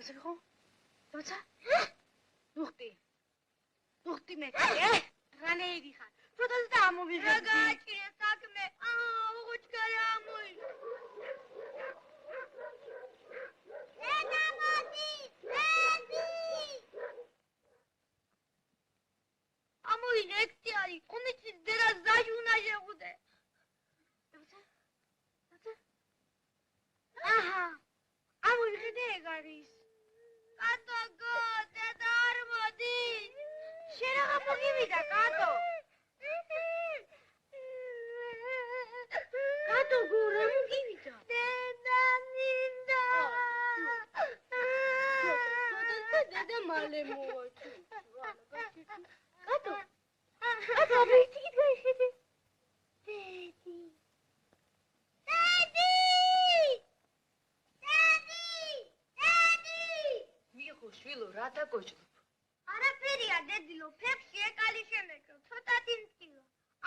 Давай, ხო? Დავცა? Დუხტი მე. რანეიდი ხარ? პროდას და ამოვიღე. რა გააჭირე საქმე? ოღოჩქარი ამოი. ამოი რექტი არის. ხომიცი დერა ზაჟუნა შეღუდე. დავცა? აჰა. ამოი ხედე ეგ არის. კატო გო, დედა არ მოდის. შენ რა მოგივიდა, კატო? კატო გო, რა მოგივიდა? დედა მინდა. დედა მალე მოვაჩუ. კატო? კატო, ვიგი გაიხედე. დედი. მიხო შვილო, რა დაგოჭდობ? არაფერია დედილო, ფეხში ეკალი შემეკრო, ცოტათი მტკივა.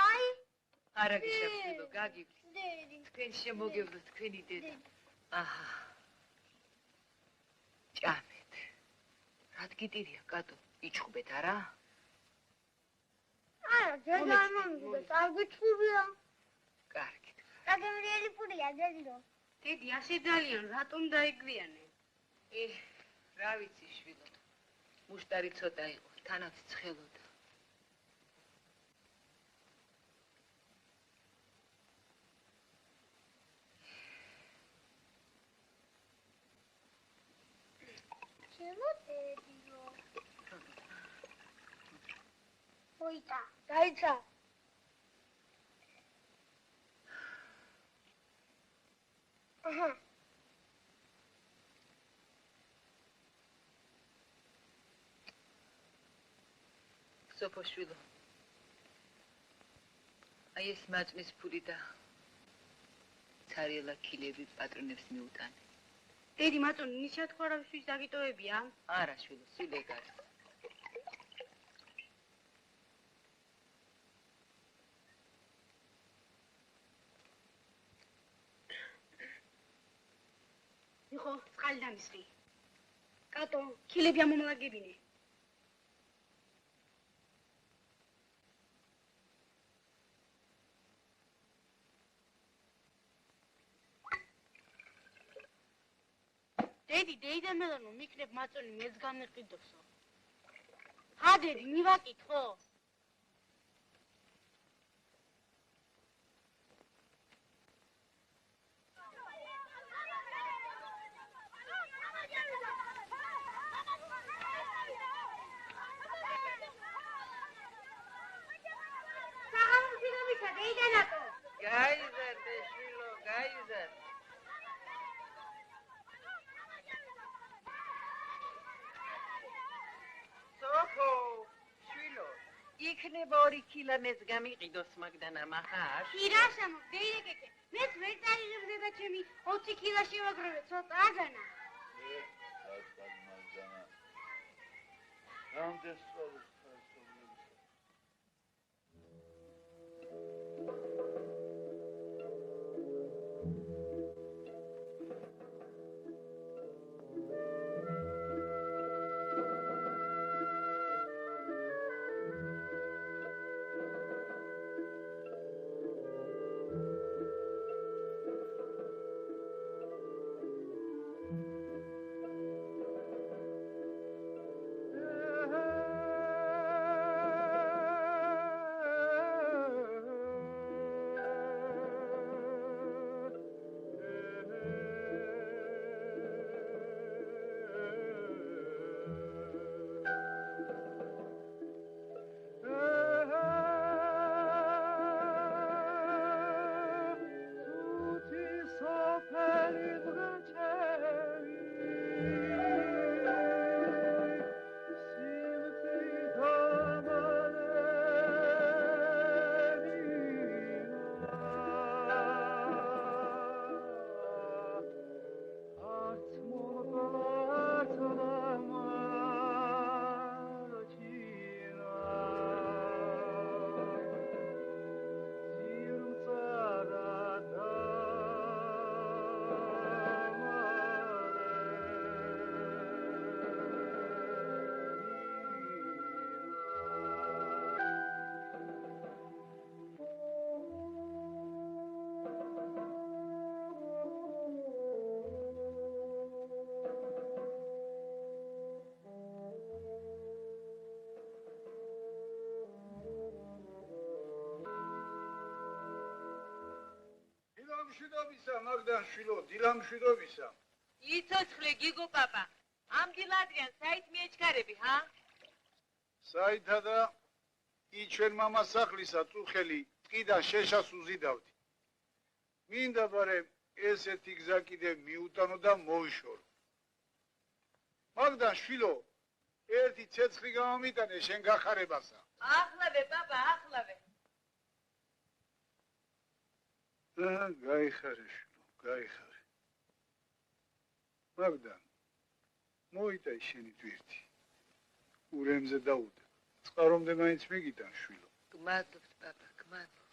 აი, არა გიშევშვილო, გაგივლი. დედი. თქვენ შემოგევლო თქვენი დედა. აჰა. ჭამეთ. რა გიტირია, კატო? იჩხუბეთ არა? არა, დედა არ მომიგდა, წარგვიჩხუბია. კარგით. დაგემრიელი პურია დედილო. დედი, ასე ძალიან რატომ დაიგვიანე? რა ვიცი შვილო. მუშტარი ცოტა იყო, თანაც ცხელოდა. ჩემო დედილო. ოიტა, დაიცა. აჰა. სოფოშვილო. აი ეს მაჭმის ფული და ცარიელა ქილები პატრონებს მიუტანე. დედი, მაწონი, ნიშად ხარავისთვის დაგიტოვებია? არა შვილო, სულეგ არის. მიხო, წყალი დამისხი. კატო, ქილები ამომლაგებინე. დედი, დეიდან მელანო, მიქნებ მაწონი მეც განეყიდოსო. ჰა, დედი, მივაკითხო. საღამოსილობისა დეიდანაკო. გაიზარდე შვილო, გაიზარდე. სოფო, შვილო, იქნება 2 კილა მეც გამიყიდოს მაგდან ამახარ. ირაშამო, დეიდეკეკე, მეც ვერ წაიღებდე და ჩემი 20 კილა შევაგროვე, ცოტა აგანა. რამდენ სწავლობს ხარისხობრივი? დილამშვიდობისა, მაგდან შვილო, დილამშვიდობისა. იცოცხლე გიგო პაპა. ამ დილადრიან საით მიეჩქარები, ჰა? საითა და იჩვენ მამას სახლისა წუხელი ტყიდან შეშას უზიდავდი. მინდა ბარე ესეთი გზა კიდე მიუტანო და მოიშორო. მაგდან შვილო, ერთი ცეცხლი გამომიტანე შენ გახარებასა. ახლავე პაპა, ახლავე. გაიხარე შვილო, გაიხარე. მაგდან მოიტაი შენი თვირთი. ურემზე დაუდე. წყარომდე მაინც მიგიტან შვილო. გმადლობთ პაპა, გმადლობთ.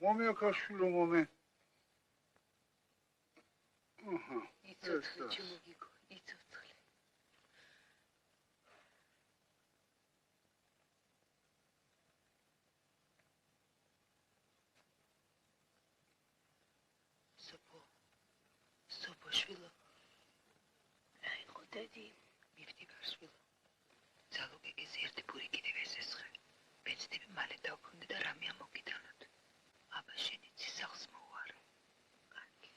მომე აქაშვილო, მომე. იცოცხლე ჩემო გიგო, იცოცხლე. სოფო შვილო. აი ხოდედი. მივდივარ შვილო. ძალოგეგეს ერთი პური კიდევ ესესხე. ბეჭდები მალე დავქონდე და რამე ამოგიტანოთ. აბა შენი ცისახს მოუარო. კარგი.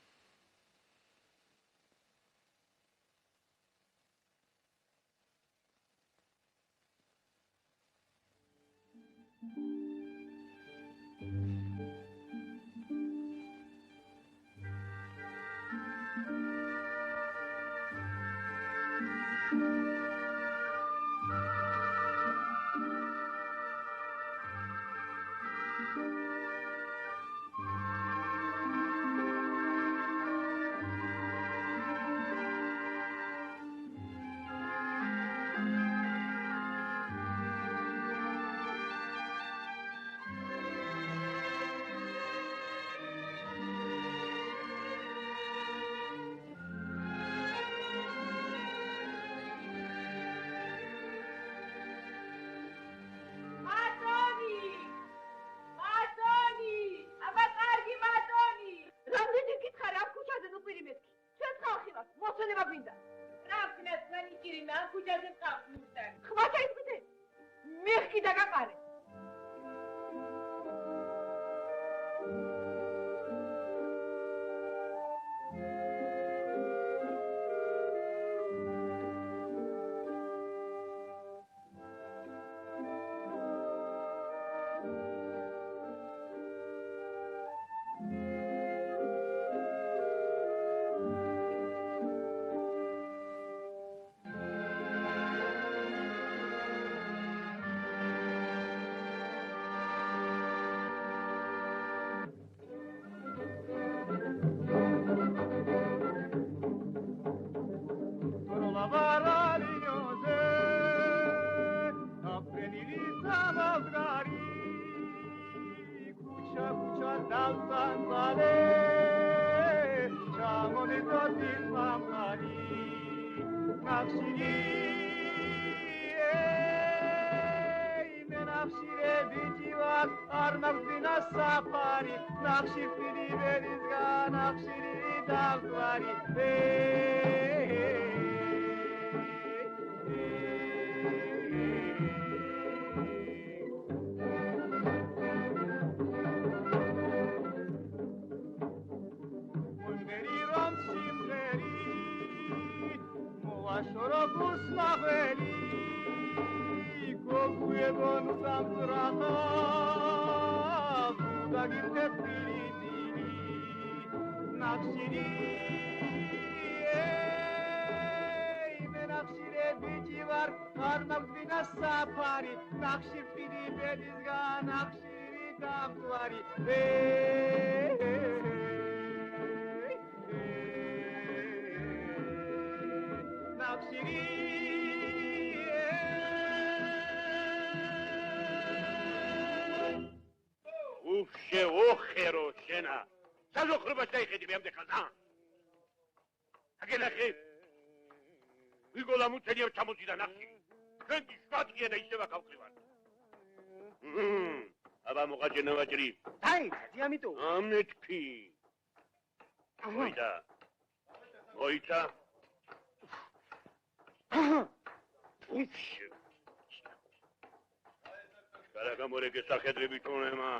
გარაგამორეკე სახედრები თუნემა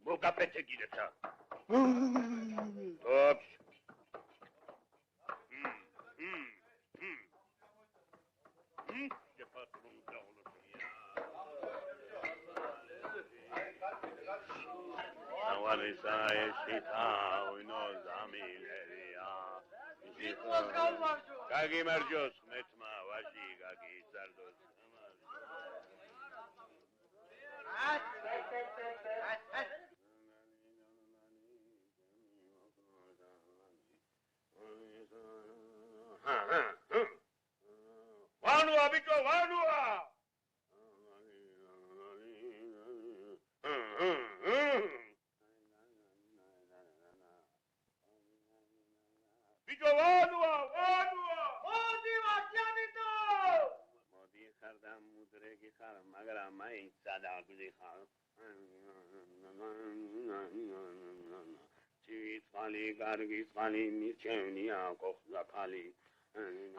მოგაპეთეგინეცა ოპს გაგიმარჯოს მეტმა ვაში გაგიზარდოს ვანუა ბიჭო ვანუა ბიჭო ვანუა მოდი ვაჭამიტო მოდი ხარ და მუდრეგი ხარ მაგრამ მაინც სადაგზი ხარ ცივი კარგი წყალი მირჩევნია კოხლა ხალი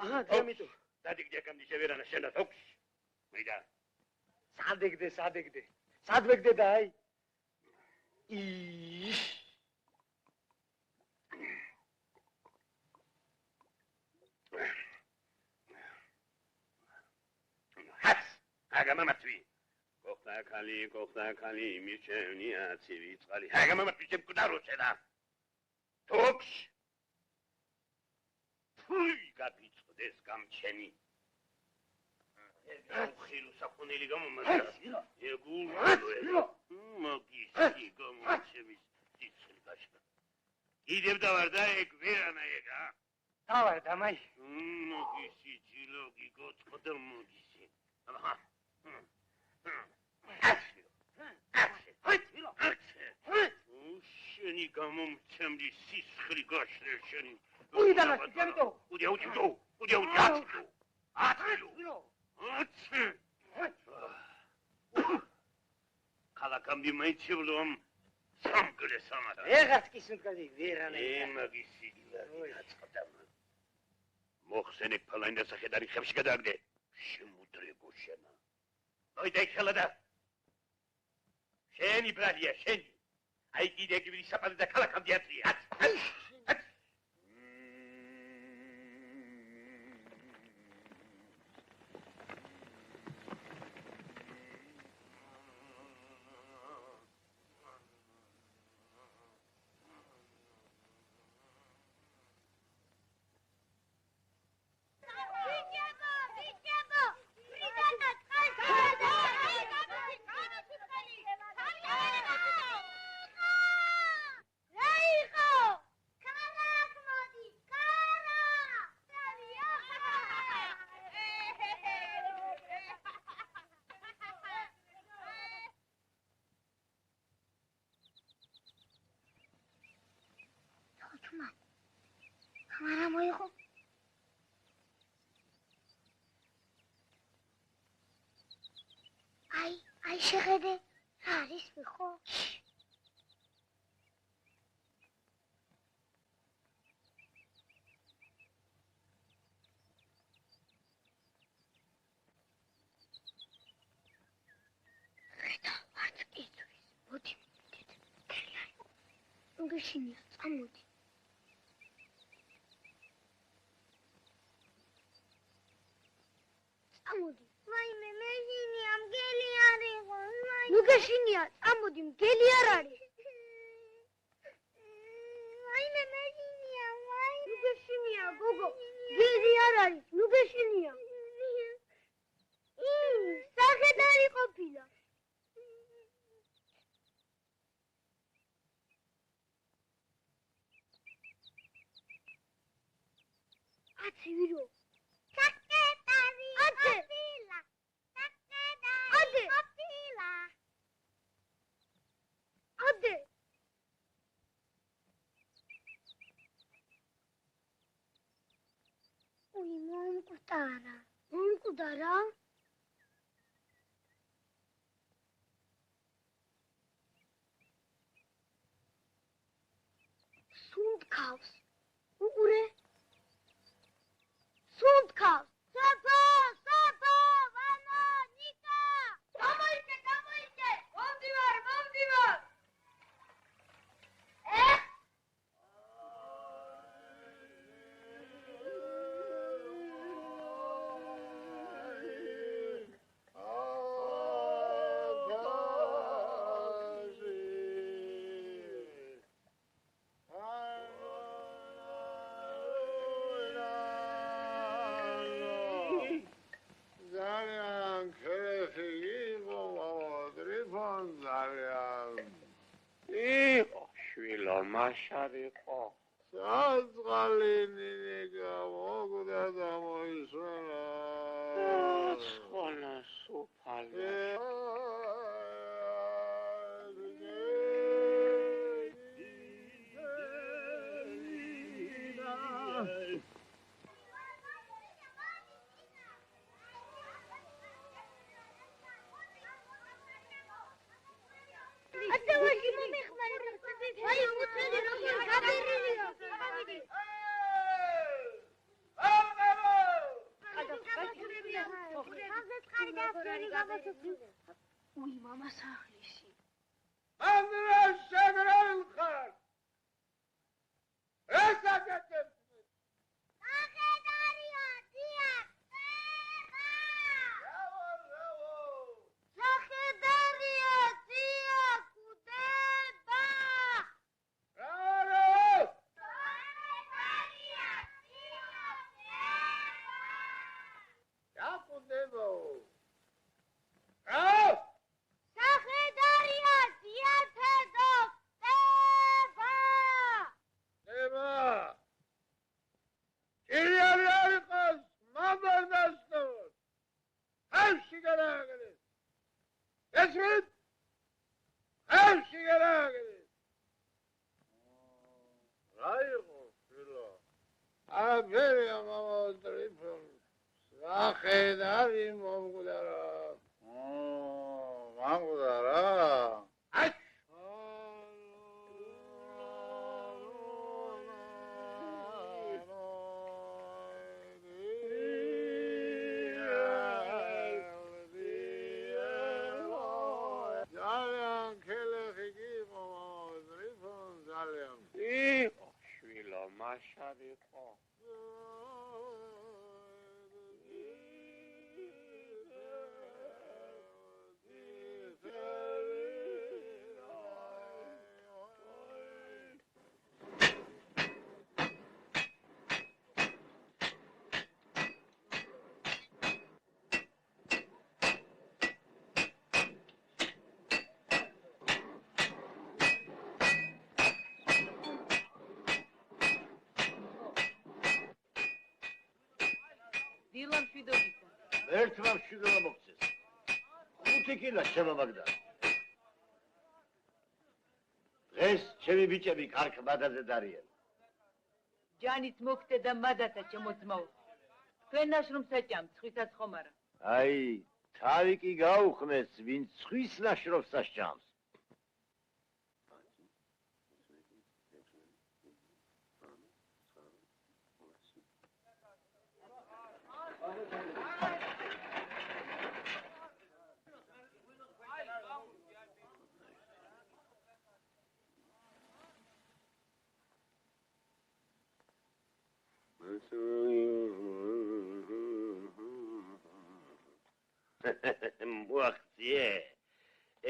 აჰა ძემიტო დადეგდე კამდი შევერანა შენდა თოქს მიდა სადეგდე სადვეგდე დაი იშ აგამამათვი კოხლა ხალი მირჩევნია ცივი წყალი აგამამათვი შემკვდაროჩედა თოქს ფუი გაფიწყდეს გამჩენი ხილო საფონელი გამომაგდა ეგულო მაგისი გამოჩების ციცი გაშა იდებ დავარ და ეგ ვერანა ეგა დავარ და მაი მაგისი ჯილოგი გოწყდა მაგისი აჰა შენი გამომჩემდი სისხლი გაშლე შენი უდიაუჩი ქალაქამდი მაიჩებლომ სამგლე სამარა ეგაც კი სუნთქადი ვერანა მაგისი გაწყდა მოხსენე ფალაინდა სახედარი ხებში გადააგდე შემუდრებო შენა ნოი დაიხელადა შენი ბრალია შენი აი კიდე გივი საპალე და ქალაქამდე აწრი Mara moigo. Ai შეხედე. არის ხო? მოდი. უგეშინია, წამოდი. Amodi. Vaime, meșinia, mgeli are. Nu gășinia, amodi, mgeli are. Vaime, meșinia, vai. Nu gășinia, gogo. Mgeli are. Nu gășinia. Saხედარი ყოფილა. აცი ვირო. Მომკვდარა? სუნთქავს. უყურე? სუნთქავს. მაშარიყო საწყალინი გამოგდა და მოისვენა ხონა სუფალი უი მამა სახლში ანდრეს შეგრელ ხარ ეს აკეთებ ახედარია დიახ ახედარია დიახ უდება აკუნდებო სახედარია დიათედო დება დება ირიანი არიყოს მამბარდასტოს ხევში გარაგდეს ესმით ხევში გარაგდეს რა იყო ფილო აბერია მამოტრიფონ სახედარი მომგვდარა მამგვდარა მაშარიყო დილამ შვიდობისა. ერთმა შვიდობა მოგწეს. 5 კილა შემომაგდა. დღეს ჩემი ბიჭები კარგ მადაზე დარიან. ჯანით მოგდე და მადათა შემოძმაო. თქვენ ნაშრომს საჭამთ, სხვისაც ხომ არა. აი, თავი კი გაუხმეს, ვინც ხვის ნაშრომს ასჭამს. მოახციე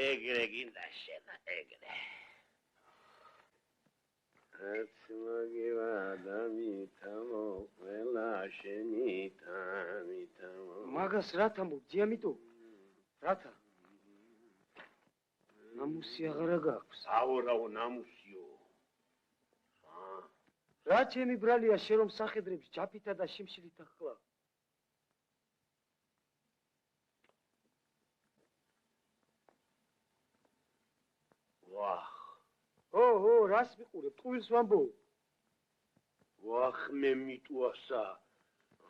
ეგრე გინდა შენა ეგრე აცმაგივადამითამო ყველა შენითამითამო მაგას რათა მოგძი ამიტო რათა ნამუსი აღარა გაქვს აურაო ნამუსიო რა ჩემი ბრალია შენ რომ სახედრებს ჯაფითა და შიმშილით ახლა ვახ ო რას მიყურებ ტყუილს ვამბო ვახ მე მიტუასა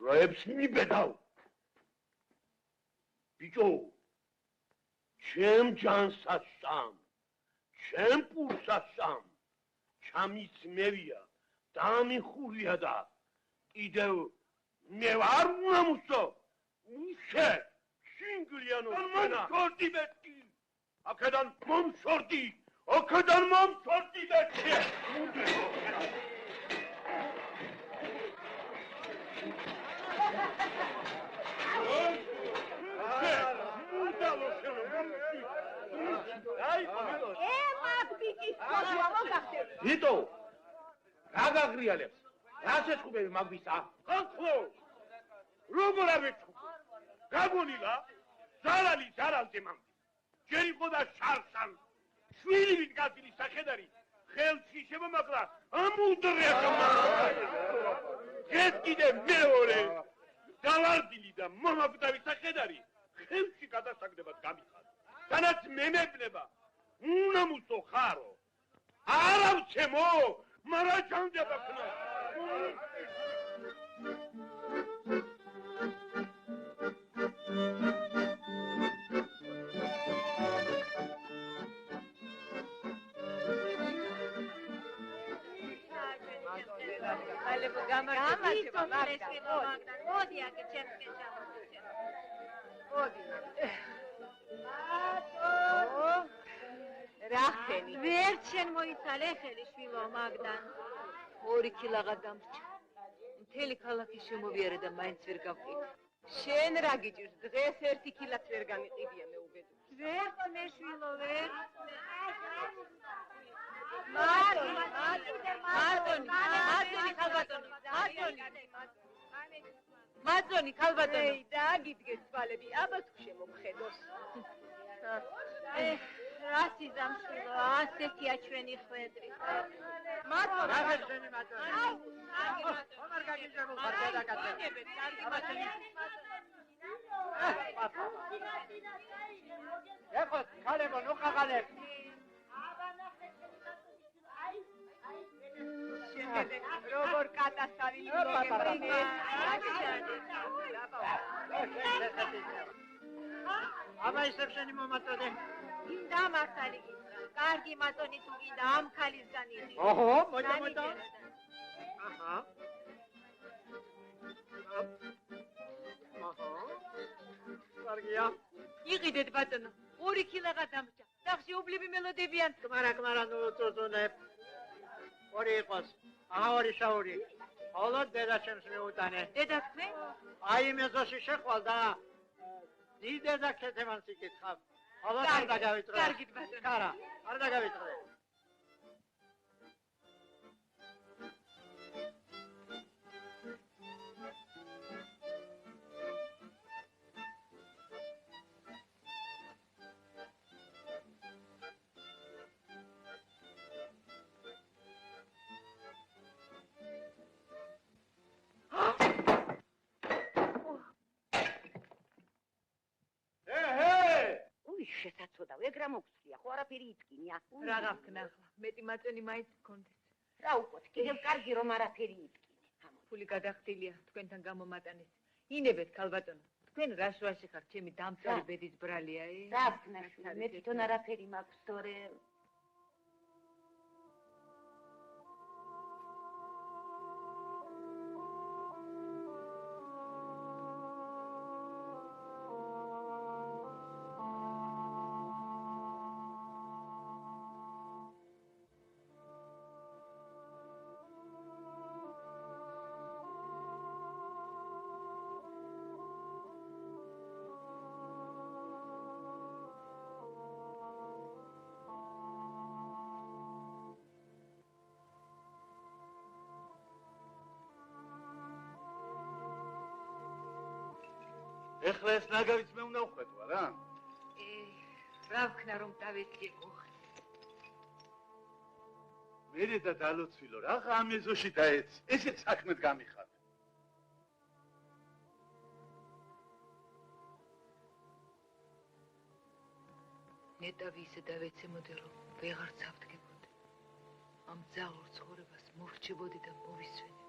რაებს მიბედავ ბიჭო ჩემ ჯანსასამ ჩემ პურსასამ ჩამის მევია დამიხურია და კიდევ მე ვარ უნამუსო უშე შინგლიანო მომშორდი ბეთკი აქედან მომშორდი აქედან მომშორდი ბეთკი იტო რა გაგრიალებს რას ეწყობები მაგბისა ხალხო როგორ ავეჩხუბ გაგონილა ზარალი ზარალზე მამ ჯერ იყო და შარშან შვილი ვით გაზილი სახედარი ხელში შემომაკლა ამუდრე ხმა ეს კიდე მეორე დავარდილი და მომაკვდავი სახედარი ხელში გადასაგდებად გამიხადა თანაც მემებნება უნამუსო ხარო არა ვცემო მარა ჩანდება ხნა მოდი აქ ჩემს გეჩამოდი. მოდი. რახენი. ვერ შენ მოიცალე ხელი შვილო მაგდან. 2 კილაღა დამრჩა. მთელი ქალაქი შემოვიარე და მაინც ვერ გავყიდე. შენ რა გიჭირს? დღეს 1 კილაც ვერ გამიყიდია მე უბედო. ვერ მე შვილო ვერ. მაწონი ხალბატონი და გიდგეს თვალები აბა თუ შემოგხედოს რას იზამშვილო ასეთია ჩვენი ხვედრი მაწონი ხომარ გაგიჟებულ ხარ გადაკაცე ეხო ხალებო ნუ ხაღალებ როგორ კატასარი აბა ისევ შენი მომაწოდე გინდა მართალი გითხრა კარგი მაწონი თუ გინდა ამ ქალისგან იღი ოჰო მოჭამოდა აჰა აჰა კარგია იყიდეთ ბატონო 2 კილაღა დამრჩა სახში უბლები მელოდებიან კმარა ნუ წოწონებ ორი იყოს აღარი შაური ხოლო დედა ჩემს მეუტანე დედა თქვენ აი მეზოში შეხვალ და დიდედა ქეთემანს იკითხავ ხოლო არ დაგავიწყე კარგით ბატონო კარა არ დაგავიწყე შესაძოდა ეგ რა მოგწია ხო არაფერი იტკინია რა გავქნა ახლა მეტი მაწონი მაინც გქონდეს რა უკოთ კიდევ კარგი რომ არაფერი იტკინე ფული გადახდილია თქვენთან გამომატანეს ინებეთ ქალბატონო თქვენ რა შუაში ხართ ჩემი დამწარი ბედის ბრალია რა ვქნა მე თვითონ არაფერი მაქვს თორე ეხლა ეს ნაგავიც მე უნდა ვხვეთო რა? რა ვქნა რომ დავეცილო მე და დალოცვილო რა ამ ეზოში დაეცი ესეც საქმედ გამიხარ ნეტავი ისე დავეცემოდე რომ ვეღარ წავდგებოდი ამ ძალურ ცხოვრებას მოვრჩებოდი და მოვისვენებდი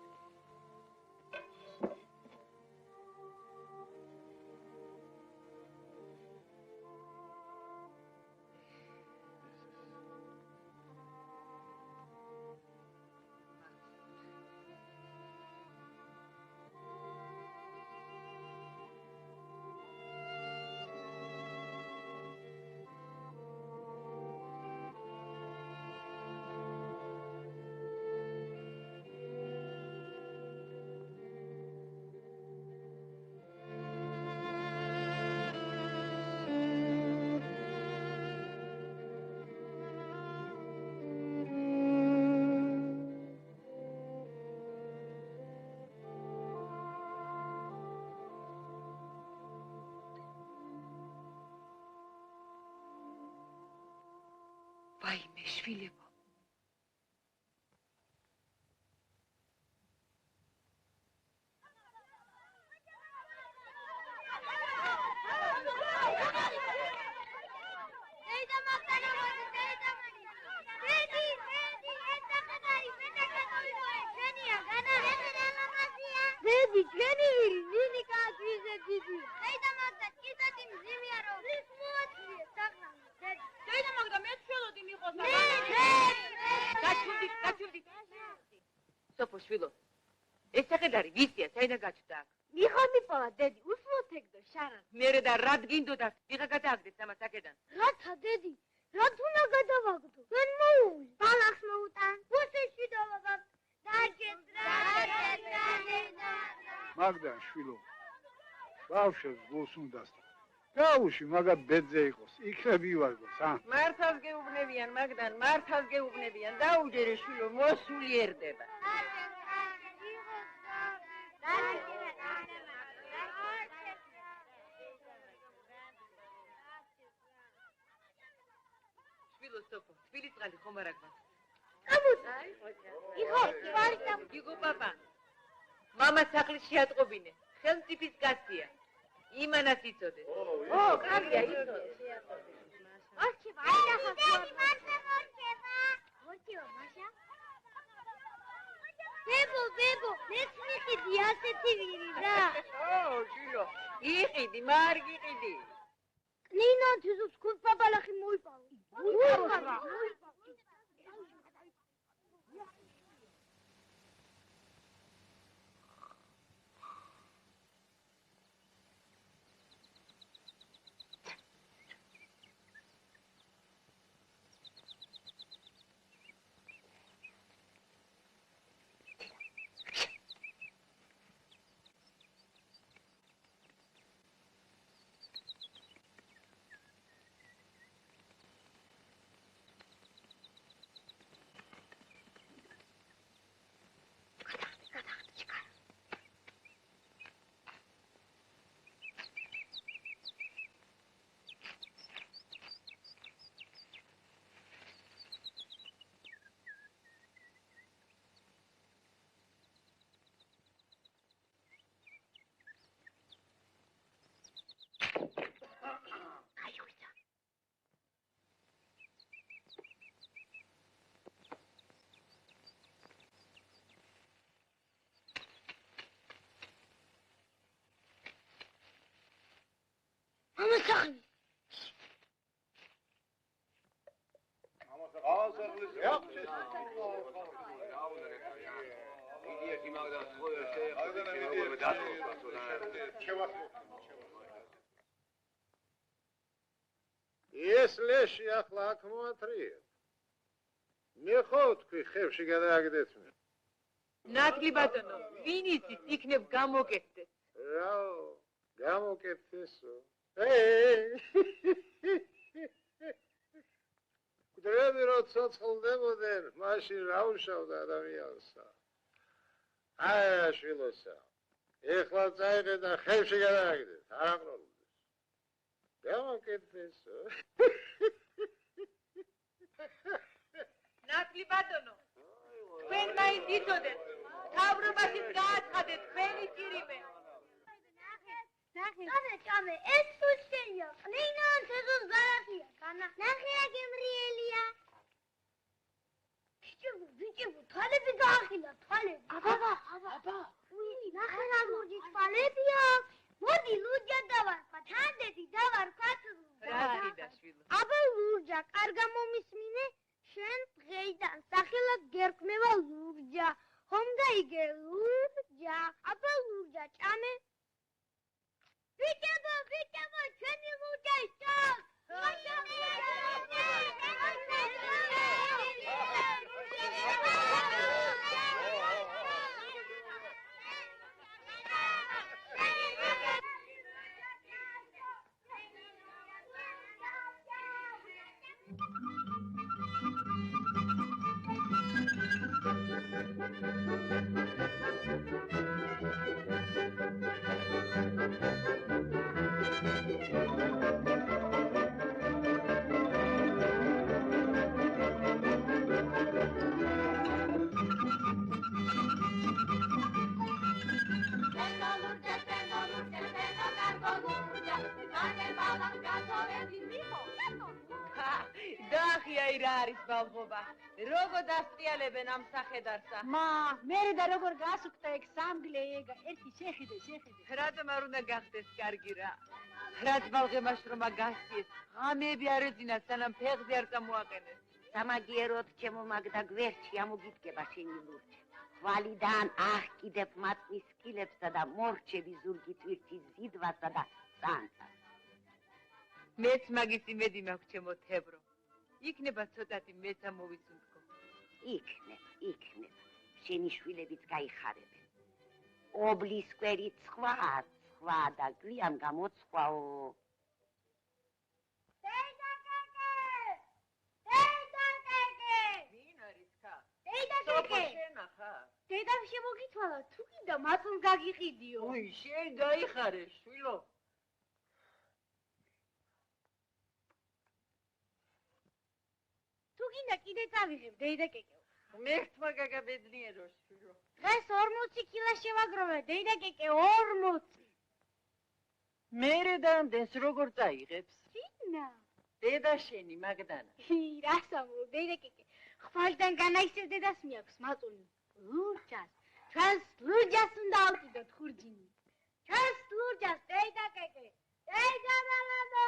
ვაიმე შვილებო შვილო. ეს სახედარი ვისია, საიდან გაჩნდა აქ? მიხამიპავა დედი, უსმოთ ეგ და შარან. მერე და რად გინდოდა? ვიღა გადააგდეს ამას აქედან. რათა დედი, რაც უნდა გადავაგდო? ვერ მოუვი. ბალახს მოუტან. უსეში დავაგავ. მაგდან შვილო. ბავშვებს გულს უნდას. გაუში მაგათ ბედზე იყოს. იქნებ ივარგოს, ა? მართავს გეუბნებიან მაგდან, მართავს გეუბნებიან. დაუჯერე შვილო, მოსულიერდება. შვილო სოფო, თბილი წყალი ხომ არ აქვს? იგო პაპა, მამა სახლის შეატყობინე, ხელმწიფის კაცია. იმანას იცოდე. ო, კარგია, იცოდე. ორჩება, აიახა ორჩება, მაშა. ბებო, მეცნიხიდი ასეთი ვირი რა. ო, შვილო, იყიდი, მარ გიყიდი. ნინა თუზობს ქუს ბაბალახი მოიპავა. ეს ლეში ახლა აქ მოათრიეთ. მე ხო თქვი ხევში გადააგდეთ მე. ნათლი ბატონო, ვინ იცის, იქნებ გამოკეთდეს. რა, გამოკეთდესო. გვდრები რო ცოცხლდებოდნენ, მაშინ რა უშავდა ადამიანსა. აი, შვილოსა. ეხლა წაიღე და ხევში გადააგდეთ, არ აყროლდეს. გამოკეთდესო. ნათლი ბატონო, თქვენ მაინც იცოდეთ, თავრობაშიც გააცხადეთ თქვენი ჭირიმე. ნახე, ჭამე, ეს თუ შენია, ყლინან სეზონს გარახია, განა. ნახე, გემრიელია. ბიჭებო, თვალები გაახილა, თვალები. აბა. ნახე, რა ლურჯი თვალები აქვს. მოდი, ლურჯა დავარქვა, თანდეთი დავარქვათ ლურჯა. რა გიდა შვილო? აბა ლურჯა, კარგა მომისმინე, შენ დღეიდან სახელად გერქმევა ლურჯა. ხომ გაიგე ლურჯა? აბა ლურჯა, ჭამე. ბიჭებო, ჩვენი ლურჯა ისწავს. დაახიაი რა არის ბავშვობა. როგორ დასწიალებენ ამ სახედარსა? მერე და როგორ გასუქდა ეგ სამგლე ეგ ერთი შეხედე. რატომ არ უნდა გახდეს კარგი რა? რაც ბალღემაშრომა გასწიეს, ღამეები არ ეძინათ, სანამ ფეხზე არ წამოაყენეს. სამაგიეროდ ჩემო მაგდა გვერდში ამოგიდგება შენი ლურჯი. ხვალიდან აჰკიდებ მაწვის სკილებსა და მორჩები ზურგი ტვირთის ზიდვასა და სანთას. მეც მაგის იმედი მაქვს, ჩემო თებრო. იქნება ცოტათი მეც ამოვისუნთქო. იქნება. შენი შვილებიც გაიხარებენ. ობლის კვერი სხვა და გვიან გამოცხვაო. დედა შემოგითვალა, თუ კიდე მაწუნ გაგიყიდიო. უი, შენ გაიხარე, შვილო. თუ კიდე კიდე წავიღებ, დედა კეკე. მერტმა გაგაბედნიერო, შვილო. დღეს 40 კილა შევაგროვე, დედა კეკე, 40. მერე დამდენს როგორ წაიღებს? წინა. დედა შენი მაგდანა. რასამო, დედა კეკე. ხვალიდან განაისეს დედას მიაქვს მაწუნი. ლურჯას. ჩვენს ლურჯას უნდა ავკიდოთ ხურჯინი. ჩვენს ლურჯას, დედა კეკე. დედა მამადო.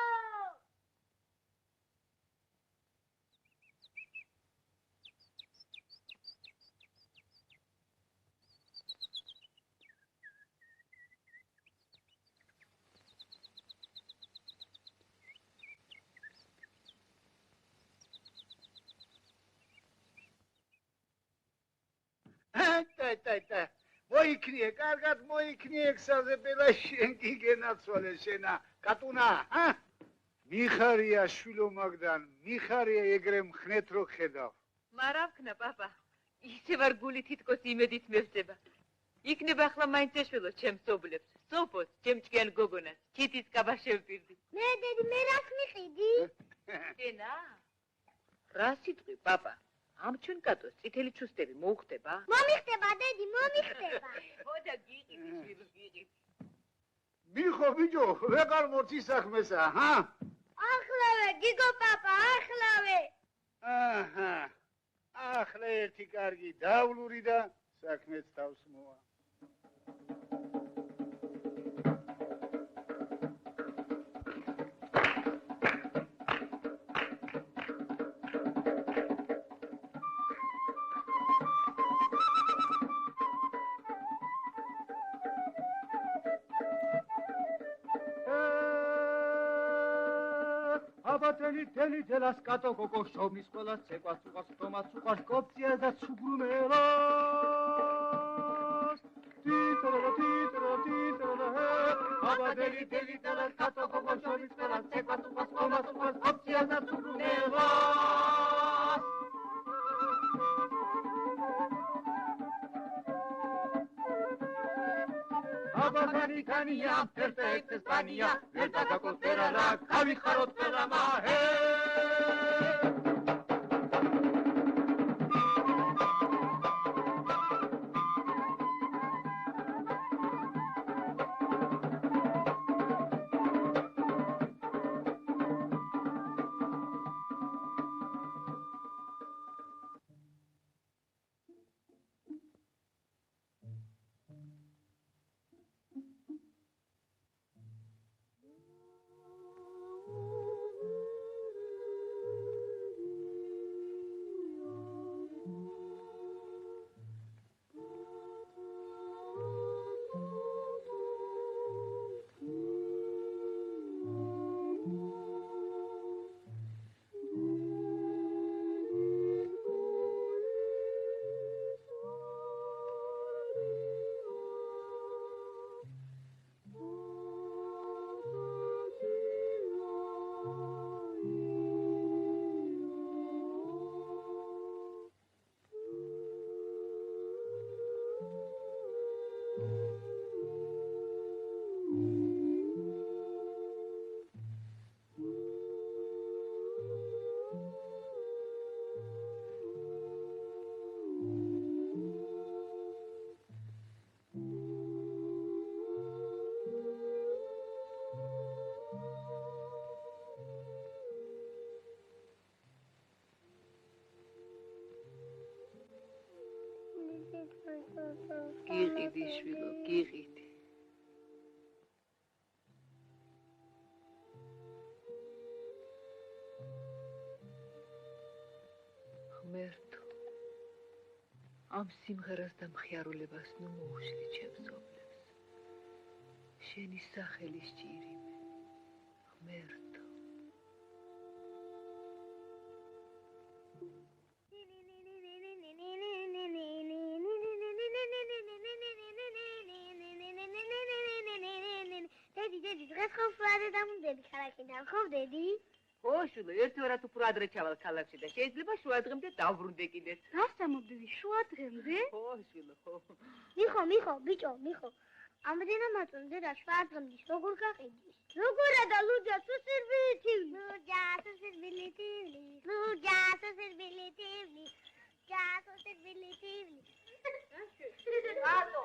და მოიქნიე, კარგად მოიქნიე ქსაზე ბელა შენ კი გენაცვალე შენა კატუნა, მიხარია შვილო მაგდან, მიხარია ეგრე მხნეთ რო ხედავ. მარა ვქნა, პაპა. ისე ვარ გული თითქოს იმედით მევწება. იქნება ახლა მაინც ეშველო ჩემს სობლებს, სოფოს, ჩემ ჭკიან გოგონას, ჩითის კაბა შევპირდი. მე დედი, მე რას მიყიდი? შენა? რა სიტყვი, პაპა? ამ ჩვენ კატოს წითელი ჩუსტები მოუხდება? მომიხდება, დედი, მომიხდება. ხოდა გიყიდი, შვილო, გიყიდი. მიხო ბიჭო, ვეღარ მორცი საქმესა, ახლავე, გიგო პაპა, ახლავე. ახლა ერთი კარგი დავლური და საქმეც თავს მოვა. თელი თელას კატო გოგო შომის ყველას ცეკვას უყავს თომას უყავს კოპციას და ცუგრუმელას თითრა აბა თელი თელას კატო გოგო შომის ყველას ცეკვას უყავს თომას უყავს კოპციას და ცუგრუმელას აბა განია ფერთა ეს ესპანია ვერთა გაკოსტერა რა გავიხაროთ ყველა მაჰე გიყიდი შვილო, გიყიდი. ღმერთო, ამ სიმღერას და მხიარულებას ნუ მოუშლი ჩემს ობლებს. შენი სახელი სჭირიმე, ღმერთო. დედი, დღეს ხო ფრადე დამუნდები ქალაქიდან, ხო დედი? ხო, შულო, ერთი ორად უფრო ადრე ჩავალ ქალაქში და შეიძლება შუა დღემდე დავბრუნდე კიდეც. რას ამობდები შუა დღემდე? ხო, შულო, ხო. მიხო, ბიჭო, მიხო. ამდენა მაწონი დედა შუა დღემდის როგორ გაყიდის? როგორა და ლუჯა სუსირბილიტივი. ლუჯა სუსირბილიტივი. რატო?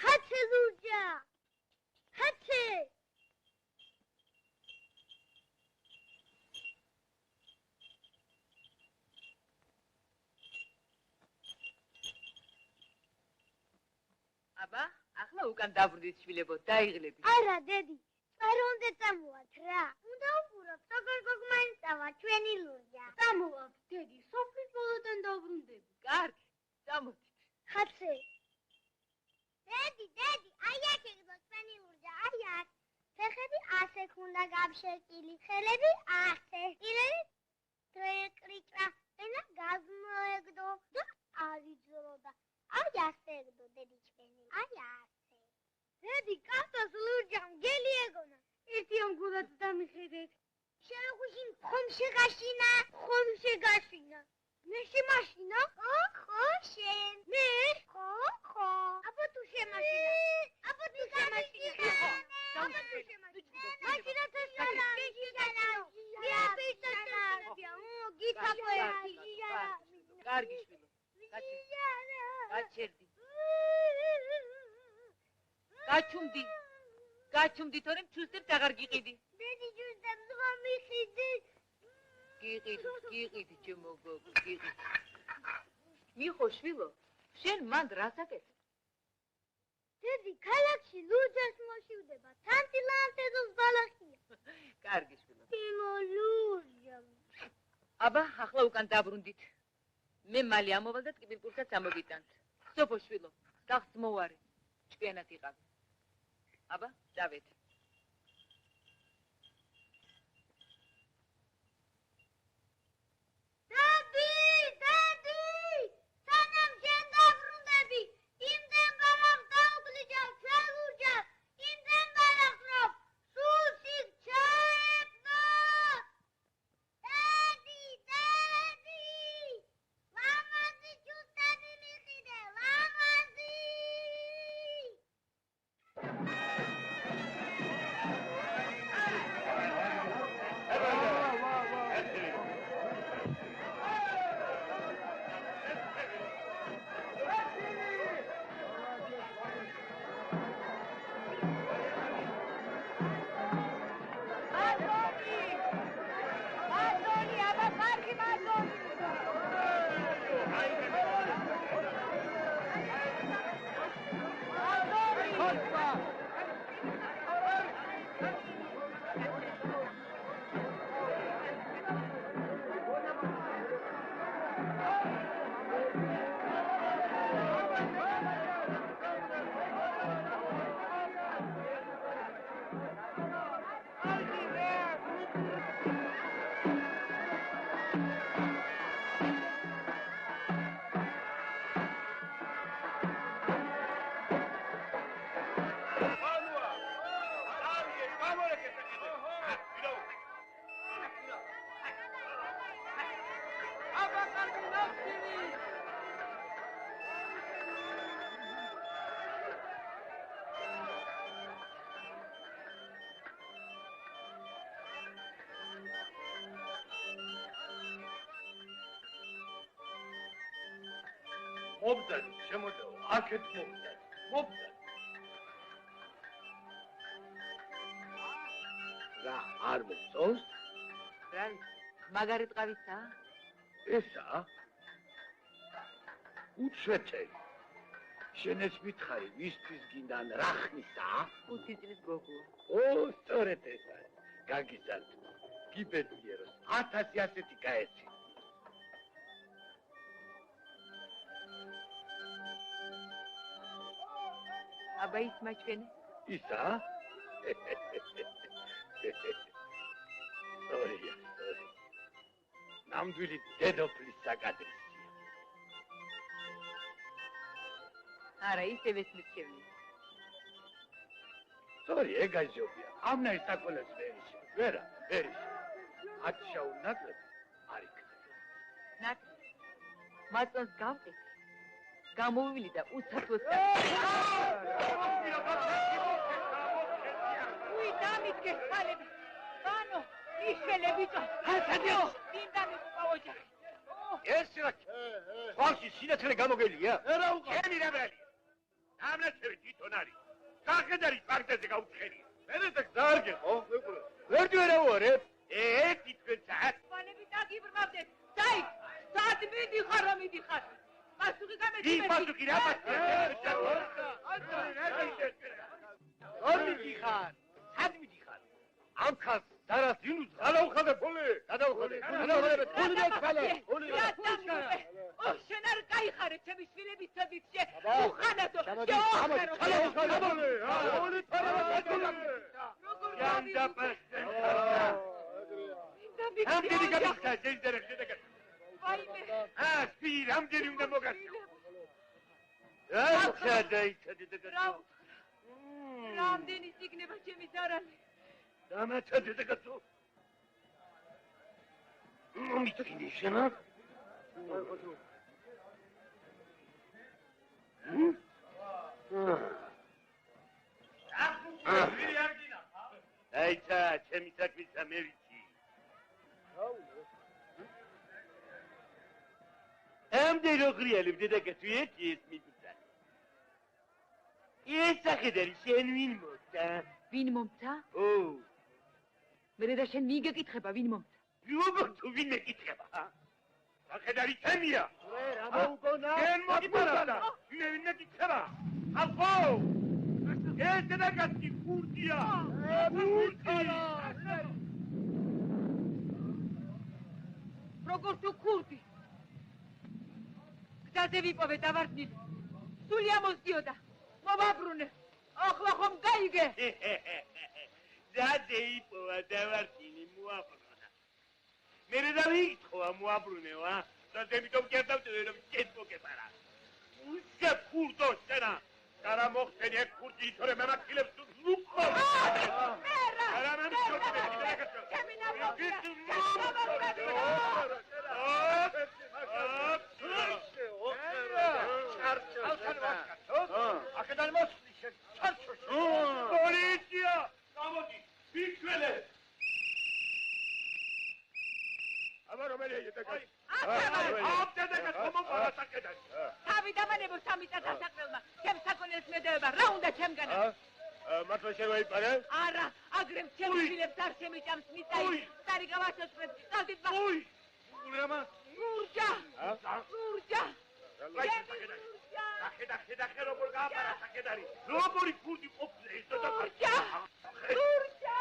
Hatse Luja! Hatse! აბა, ახლა უკან დაბრუნდით შვილებო, დაიღლები. არა, დედი, წარონდე წამოვათ რა. უნდა უყუროთ, როგორ გოგმანწავა ჩვენი ლუჯა. წამოვავთ, დედი, სოფლის ბოლოდან დავბრუნდები. კარგი, წამოდით. ხაცე. დედი, აი აქ ეგდო ჩვენი ლუჯა, აი აქ. ფეხები ასე ქუნდა გამშეკილი, ხელები ასე. პირები დრეკრიჭა, ენა გაზმოეგდო და არიძროდა. აი ასე ეგდო დედი ჩვენი. აი ასე. დედი, კაცოს ლურჯამ გელი ეგონა. ერთი ამგულად დამიხედეთ. შევხუში ხომში გაშინა. მე შემაშინა? ხო, შენ. მე? ხო. აბა თუ შემაშინა. აბა თუ შემაშინა. მაშინა თესანა. კარგი შვილო. გაჩერდი. გაჩუმდი, თორემ ჩუსტებს აღარ გიყიდი. დედი ჩუსტებს რა მიყიდი? გიყიდი, ჩემო გოგო, გიყიდი. მიხო შვილო, შენ მანდ რას აკეთებ? დედი, ქალაქში ლუჯას მოშივდება, თანტილანტეზოს ბალახია. კარგი შვილო. იმო ლუჯა. აბა, ახლა უკან დაბრუნდით. მე მალე ამოვალ და ტკიპილკურსაც ამოგიტანთ. სოფო შვილო, სახლს მოვარე. ჭკვიანად იყავ. აბა, დავეთ. მობდანი, შემოდეო, აქეთ მობდანი. რა, არ მოგწონს? რა, მაგარი ტყავიცა? ესა? უცვეთელი. შენ ეს მითხარი, ვისთვის გინდან რა ხნისა? 5 წლის გოგო. ო, სწორედ ეს არის. გაგიზარდ. გიბედნიეროს 1000 ასეთი გაეცი. აბა ის მაჩვენე. ისა? სწორია. ნამდვილი დედოფლის საკადრისია. არა, ისევ ეს მიცემი. სწორი, ეგაჟობია. ამნა ის საკოლებს ვერიშა. ვერა, ვერიშა. ათშაულ ნაკლებს არ იქნება. ნაკლებს. მაწონს გავყით. გამოვივილი და უცათოს უი, დამიდგე ხალები. ბანო, იშველე ბიჭო. ხალხადიო, დინდანი უყავოჯახი. ეს რა? ხალხი სინათლე გამოგელია? არა უყავ. ჩემი რაბალია. ამლაცები თვითონ არის. გახედარი პარტიაზე გაუცხერია. მერე დაარგე ხო? ვერდი ვერაუარებ. ერთი თქვენ საათ. ხალები დაგიბრმავდეთ. დაი, სად მიდიხარ, რომ მიდიხარ? პასუხი გამედი. ის პასუხი რა პასუხი? არ მიდიხარ. სად მიდიხარ? ამ ხალხს დარას ინუს გადავხადე ფული. გადავხადე. ფული დახალე. ფული. ო, შენ არ გაიხარე ჩემი შვილების ცოდიცე. უხანათო. შეოხარო. ფული თორემ რამდენი გამიქცა შეიძლება შედეგად? ვაიმე. სპირი რამდენი უნდა მოგასწრო? რა დაიცადე რამდენი სიგნება ჩემი სარანი. დამაცადე დაგაცო. მიტკინე შენა? აიცა, ჩემი საქმისა მე ვიცი. ამდენ ოღრიალებ დედაკაცო ერთი ეს მიწა. ეს სახედარი შენ ვინ მოხდა? ვინ მომცა? ო, მერე და შენ მიგეკითხება ვინ მომცა? როგორ თუ ვინ მეკითხება? სახედარი ჩემია. რა მოუგონა? შენ მოგიბარა. ვინ მეკითხება? ალყო! ეს დედაკაცი ხურდია. როგორ თუ ქურდი? გზაზე ვიპოვე დავარდნილი. სული ამოსდიოდა. მოვაბრუნე. ახლა ხომ გაიგე? გზაზე იპოვა დავარდნილი მოაბრუნა. მერე დავიკითხვა მოაბრუნეო, ა? გზაზე მითომ კი არ დავწერე რომ შენ მოგებარა. უშე ქურდო შენა. არა მოხდენი ეს ქურდი თორე მემაქილებს თუ ნუყო. არა მემჩოდი დედაკაცო. ჩემი ნაბოია. აქედან მოსვლის შენ ჩარჩოში. პოლიცია! გამოდი, ვიქველე! აბა რომელია დედაკაცო? ამ დედაკაცო მომყარა საკედანი. თავი დამანებო სამი წასაკრელმა. ჩემ საქონელს მედეება. რა უნდა ჩემგანა? მართლა შენ ვაიპარე? არა, აგრემ ჩემ შვილებს არ შემიჭამს მიწაი. სტარი გავასოწრებ. წავდით ბა. უი! ურამა! ნურჯა! ნურჯა! სახედარი როგორ გააპარა სახედარი? როგორი ქურდი ყოფილა ეს დედაკაცი? ნურჯა!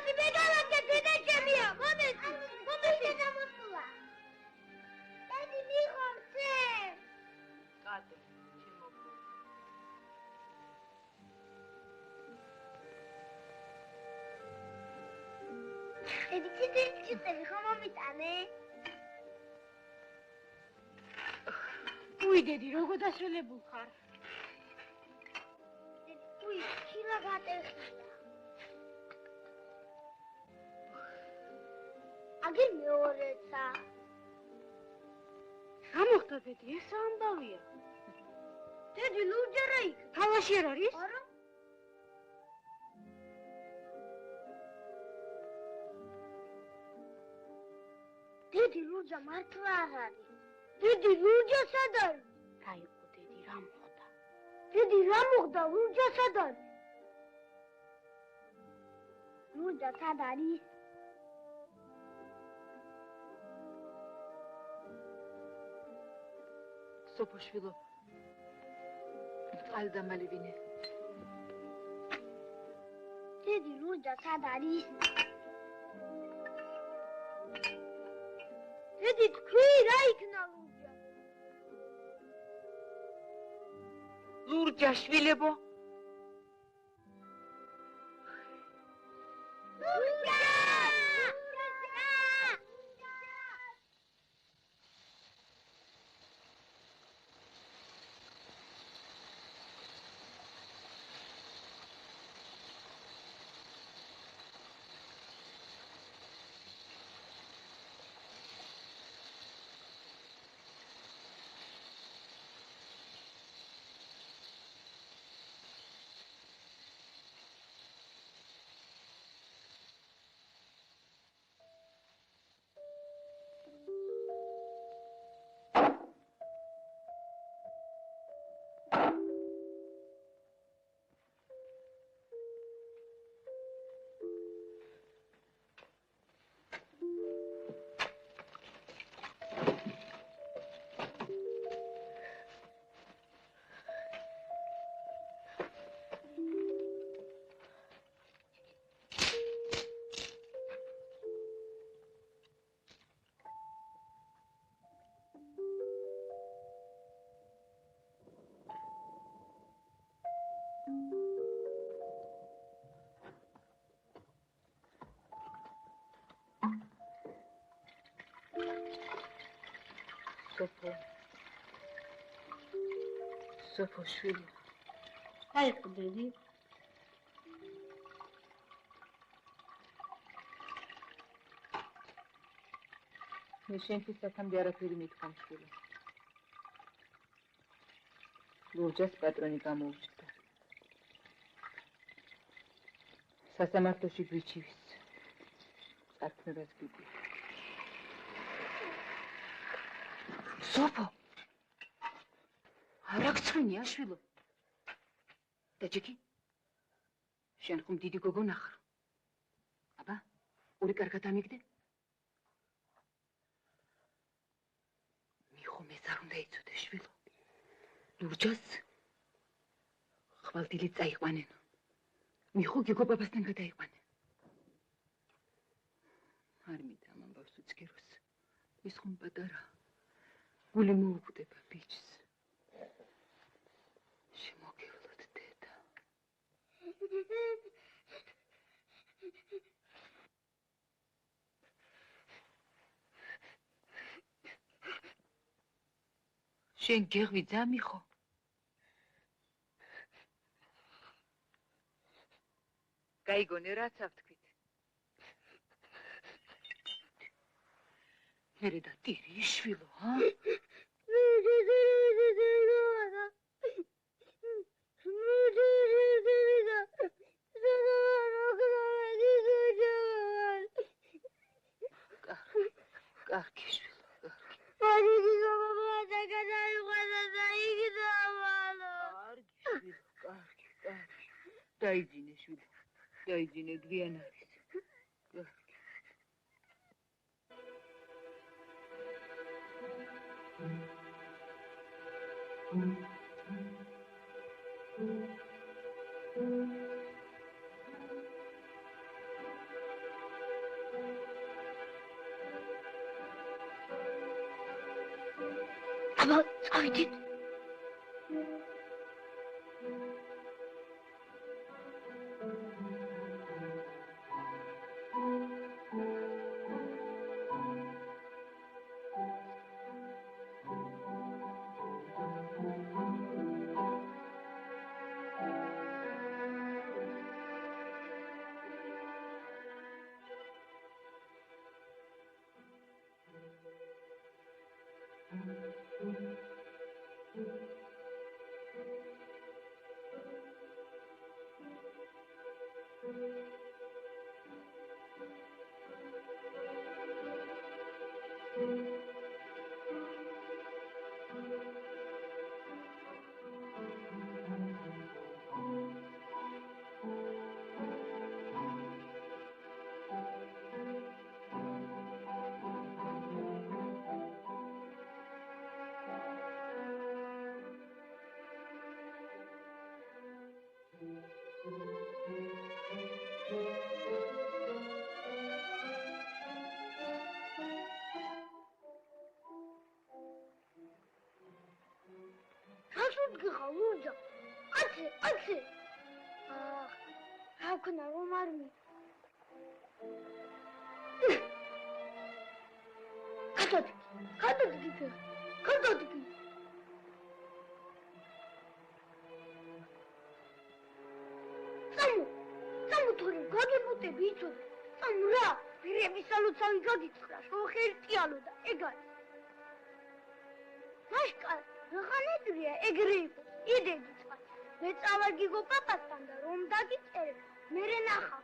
მომეცი მეგალაკე დედა ჩემია მომეცი დედა მოსულა დედი მიხორცე კატო ჩემო დედი ციტები ხომ მომიტანე უი დედი როგორ დასრულებულ ხარ უი ხილა გატეხია აგერ მეორეცა რა მოხდა დედი ეს რა ამბავია დედი ლურჯერა იქ თავაში არ არის არა დედი ლურჯა მართლა არ არის დედი ლურჯა სად არის რა იყო დედი რა მოხდა დედი რა მოხდა ლურჯა სად არის ლურჯა სად არის სოფოშვილო წყალი დამალივინე დედი ლურჯა სად არის დედი თქვი რა იქნა ლურჯა ლურჯა შვილებო ლურჯა სოფოშვილი აი ხო დედი მე შენთვის აქამდე არაფერი მithქამ შვილო ლურჯას პატრონი გამოუჩნდა სასამართლოში გვიჩივის წარქმებას გიყვი სოფო არა გწვენია შვილო და ჯექი შენ ხომ დიდი გოგო ნახრო აბა ორი კარგად ამიგდე მიხომ ეს არ უნდა იცოდე შვილო ლურჯას ხვალდილი წაიყვანენ მიხო გიგო ბაბასთან გადაიყვანენ არ მითხრა ამ ამბავს უცქეროს ის ხომ პატარა გული მოუკვდება ბიჭს შემოგევლოთ დედა შენ გეღვიძა მიხო გაიგონე რაც ავთქვით მერე და ტირი შვილო ჰა კარგი შვილო კარგი დაიძინე შვილო დაიძინე გვიან არის კარგი აბა, წავიდით. Лужа, ати. Hakuna Romarmi. Katodik. Samu თორემ გაგებუტები იცოდე. Samu რა, პირების ალოცავი გაგიცხრა, შოხერტიალო და ეგ არის. მაშკა, რახანედრია ეგრე იყო. იდედი წყა. მე წავაგიგო პაპასთან და რომ დაგიწერე, მერე ნახავ.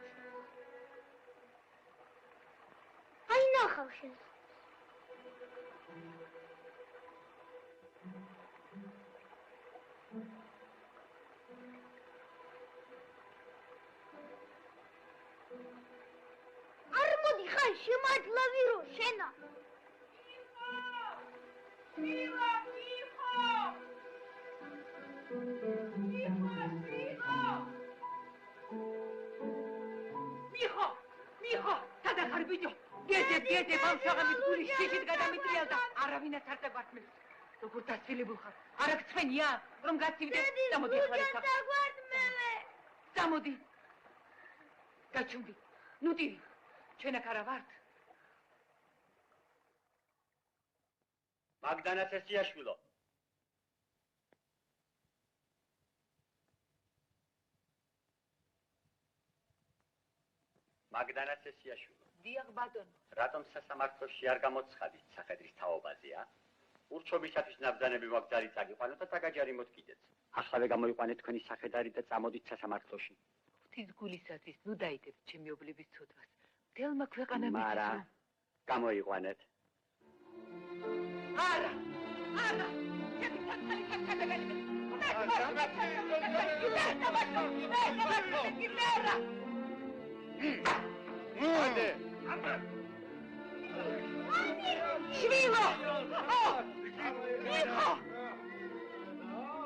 აი ნახავ შენს. არ მოდი ხან შემართლავირო შენა. მიხო! მიხო, სადაც არ ბიჭო? გეძე ბავშვაღამის გულის შიშით გადამიტრიალ და არავინაც არ დაგვართმევს. როგორ დასწილებულ ხარ? არ აქვს ცხენია, რომ გაცივდე? წამოდი ახლა ისახ. წამოდი. გაჩუმდი. ნუ ტირი. ჩვენ აქ არა ვართ. მაგდანა ცესიაშვილო. მაგდანა ცესიაშვილო. დიახ ბატონო. რატომ სასამართლოში არ გამოცხადით სახედრის თაობაზეა? ურჩობისათვის ნაბძანები მოგძალი წაგიყვანოთ და დაგაჯარიმოთ კიდეც. ახლა გამოიყვანეთ თქვენი სახედარი და წამოდით სასამართლოში. ღვთის გულისათვის ნუ დაიდებთ ჩემი ობლების ცოდვას. მთელმა ქვეყანამ მარა გამოიყვანეთ. არა. ჩემი საქმე გადაგალიბე.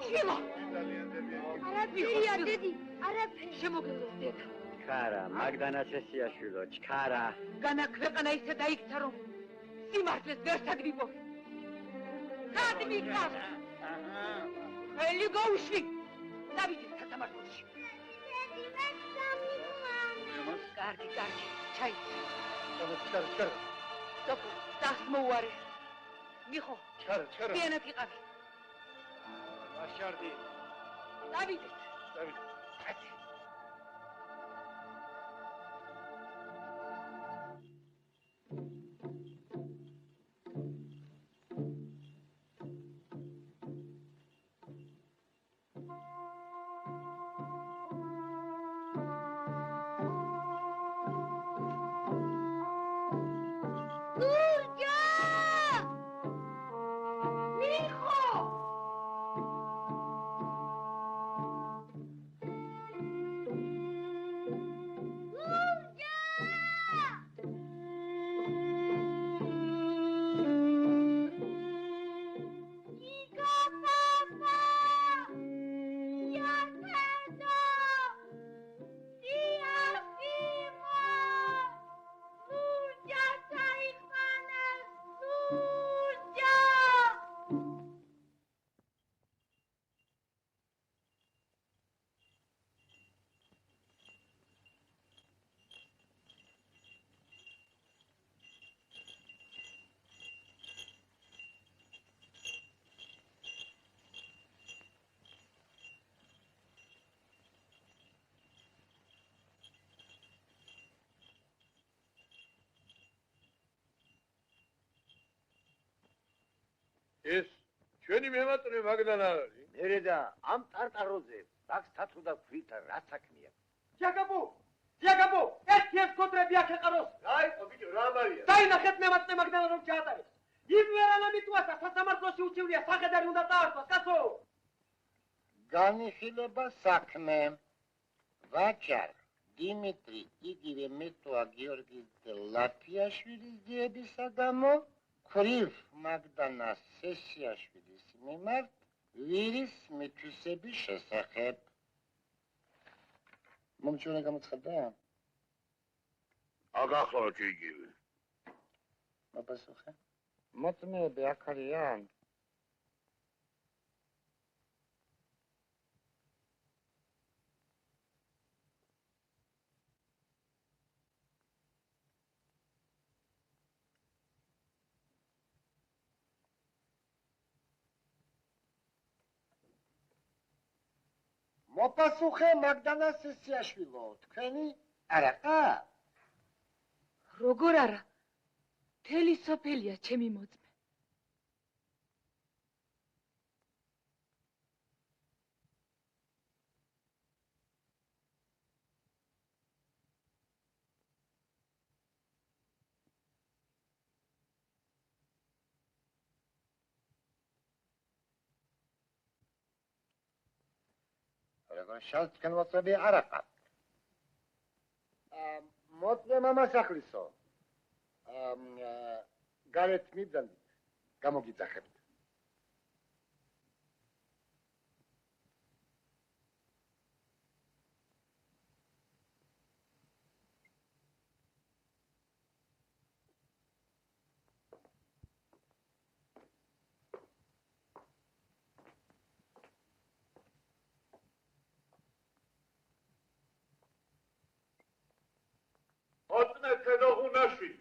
შვილო! არაფერია დედი, არაფერი. შემოგეძლოს დედა. ჩქარა, მაგდანა ცესიაშვილო, ჩქარა. განა ქვეყანა ისე დაიქცა რომ სიმართლეს ვერსად ვიპოვე. სად მიყავს? ხელი გაუშვი. დავიდეთ სასამართლოში. კარგი, ჩაი. ჩქარა. სოფო, დასმოუარე. მიხო. ჩქარა. პიანად იყავი. ვაშარდი. დავიდეთ. ეს ჩვენი მემატნე მაგდან არ არის. მერე და ამ ტარტაროზე ბაქს თათრუ და ქვით რა საქმეა? ჯაგაბო, ეს კოდრები აქ ეყაროს. აი, ბიჭო, რა მარია? დაინახეთ მემატნე მაგდან რომ ჩაატარეს. იმ ვერანა მიტყვასა სასამართლოში უჩივრია სახედარი უნდა დაართვას, კაცო. განიხილება საქმე. ვაჭარ დიმიტრი იგივე მეტოა გიორგი ლაფიაშვილის ძიებისა გამო ქრივ მაგდანა სესიაშვილის მიმართ ვირის მითვისების შესახებ. მომჩვენე გამოცხადდა? აგახლავთ იგივე. მაპასუხე? მოწმეები აქ არიან? მოპასუხე მაგდანა სესიაშვილო, თქვენი არა ყავ? როგორ არა? მთელი სოფელია ჩემი მოწმე. როგორ შალთ თქვენ მოწმეები არ აყავთ? მოწმე მამასახლისო. გარეთ მიბრძანდით, გამოგიძახებთ. მოწმე თედოღუნაშვილი.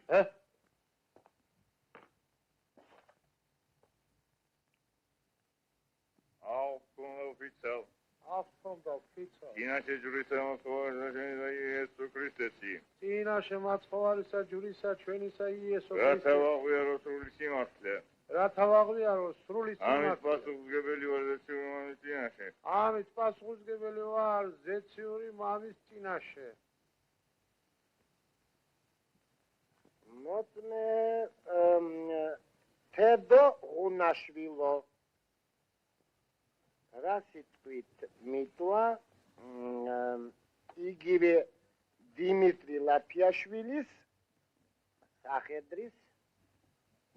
Oficial. Inače juristama svoježeni Jesu Kristesi. Inače matsxovarisa jurisa ჩვენისა იესო Ქრისტეს. რათა ვაღვიარო სრული სიმართლე. რათა ვაღვიარო სრული სიმართლე. ამის პასუხისმგებელი ვარ ზეციური მამის წინაშე. ამის პასუხისმგებელი ვარ ზეციური მამის წინაშე. მოწმე თედოღუნაშვილო. რა სიტყვით მიტვა იგივე დიმიტრი ლაფიაშვილის სახედრის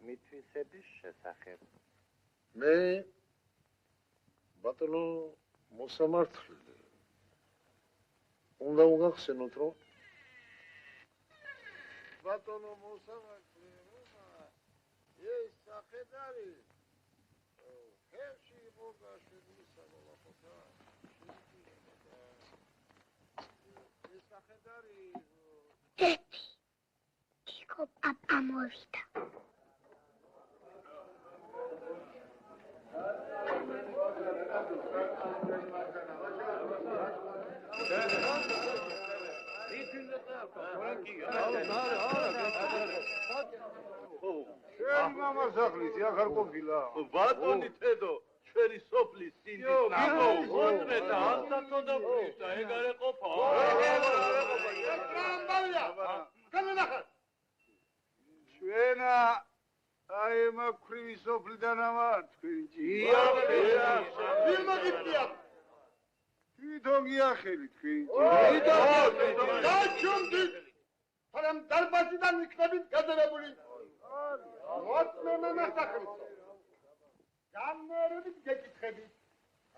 მითვისების შესახებ. მე ბატონო მოსამართლე უნდა უგახსენოთ რომ ბატონო მოსამართლე ეს სახედარი ხერში იყო გაშვებული სამოლაპოთა ეს სახედარი იქო პაპა მოვიდა. შენ მამასახლისი აქ არ ყოფილა? ბატონი თედო, ჩვენი სოფლის სინდისნა. მოწმე და ანსათონდა ბრიშა, ეგ არ ეყოფა. ჩვენა აი მაქრივი სოფლიდან ამა თქვენი ჯია. ვირმა გიწია? თვითონ გიახელი თქვენი თვითონ დაჩუმდით hanem დარბაზიდან იქნებით გაძერებული მოწმე მამასახლისო განმეორებით გეკითხებით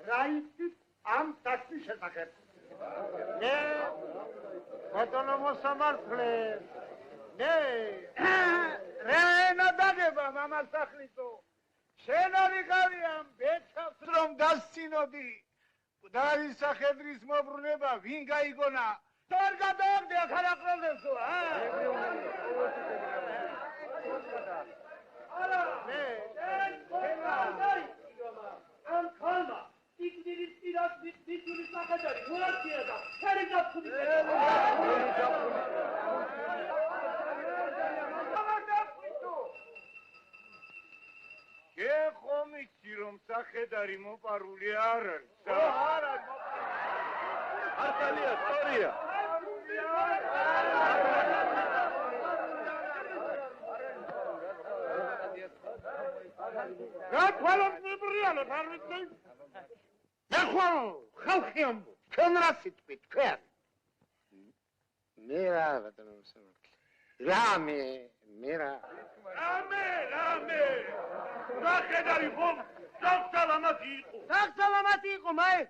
რა იცით ამ საქმის შესახებ მე ბატონო მოსამართლე მე რენა დაგება მამასახლისო შენ არიღავი ამ ბეჭდავს რომ დასცინოდი დარის სახედრის მოbrunება ვინ გაიგონა არ გადააგდე აქ არ აყრობდესო არა მე ამ ხალმა იქნირის პირას მიწულის სახედარი მოაქცია და ფერი დაფუნი ეხო სახედარი მოპარული არ არის. არ არის. არტალია, სწორია. რა თვალობნიბრიალოთ არ ვიცი? ნახვალ, ხალხი ამბო, თქვენ რა სიტყვით, თქვენ? მე რა ბატონო სამართლე. მე რა. რამე. სახედარი ხომ საღსალამათი იყო. საღსალამათი იყო, მაე.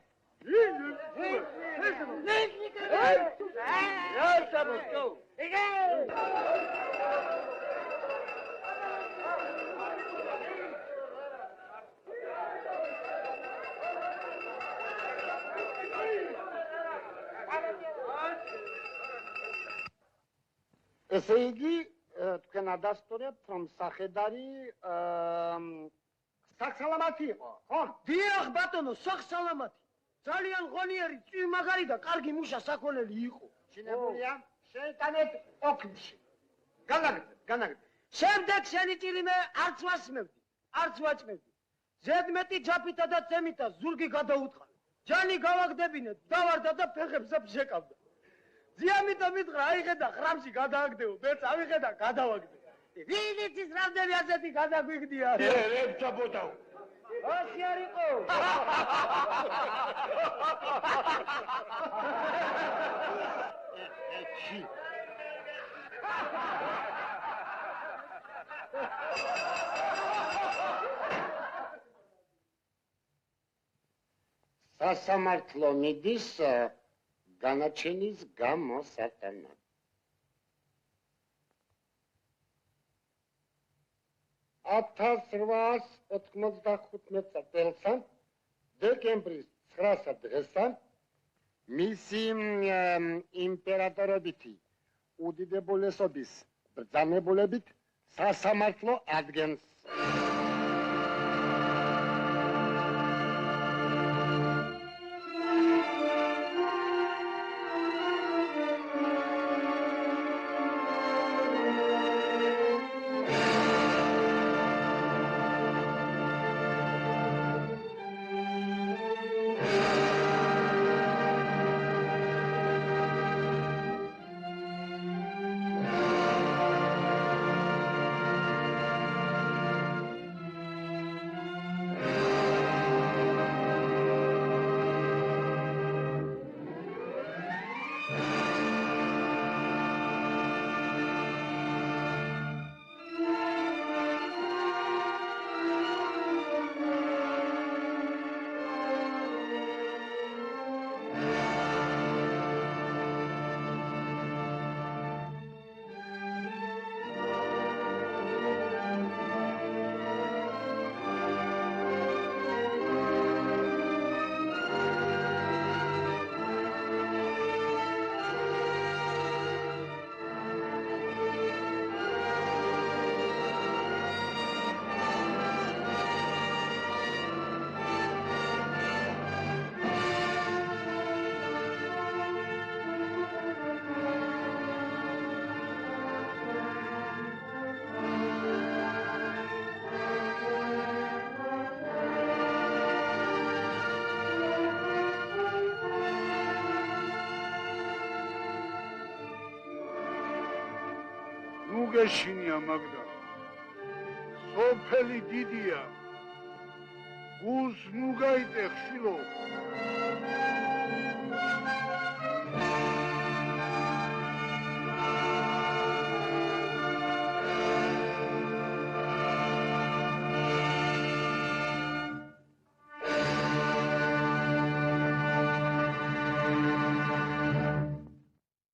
ესე იგი, თქვენ ადასტურებთ, რომ სახედარი საღსალამათი იყო, ხო? დიახ, ბატონო, საღსალამათი. ძალიან ღონიერი, წვიმაგარი და კარგი მუშა საქონელი იყო. შინებულია შეიტანეთ ოქლში. განაგრძებ. შემდეგ შენი ჭირიმე არც ვასმევდი, არც ვაჭმევდი. ზედმეტი ჯაფითა და წემითა ზურგი გადაუთხარ. ჯანი გავაგდებინეთ, დავარდა და ფეხებზე შეკავდა. ზიამიტო მითხრა, აიხედა ხრამში გადააგდეო, მე წავიხედა, გადავაგდე. ვინიც ის რამდენი ასეთი გადაგვიგდია? რებცა ბოდაო. ასე არ იყო. სასამართლო მიდის განაჩენის გამოსატანად. $1895 წელს დეკემბრის 9 დღესთან მისი იმპერატორობითი უდიდებულესობის ბრძანებულებით სასამართლო ადგენს. გეშინია მაგდა სოფელი დიდია გულს ნუ გაიტეხ შილო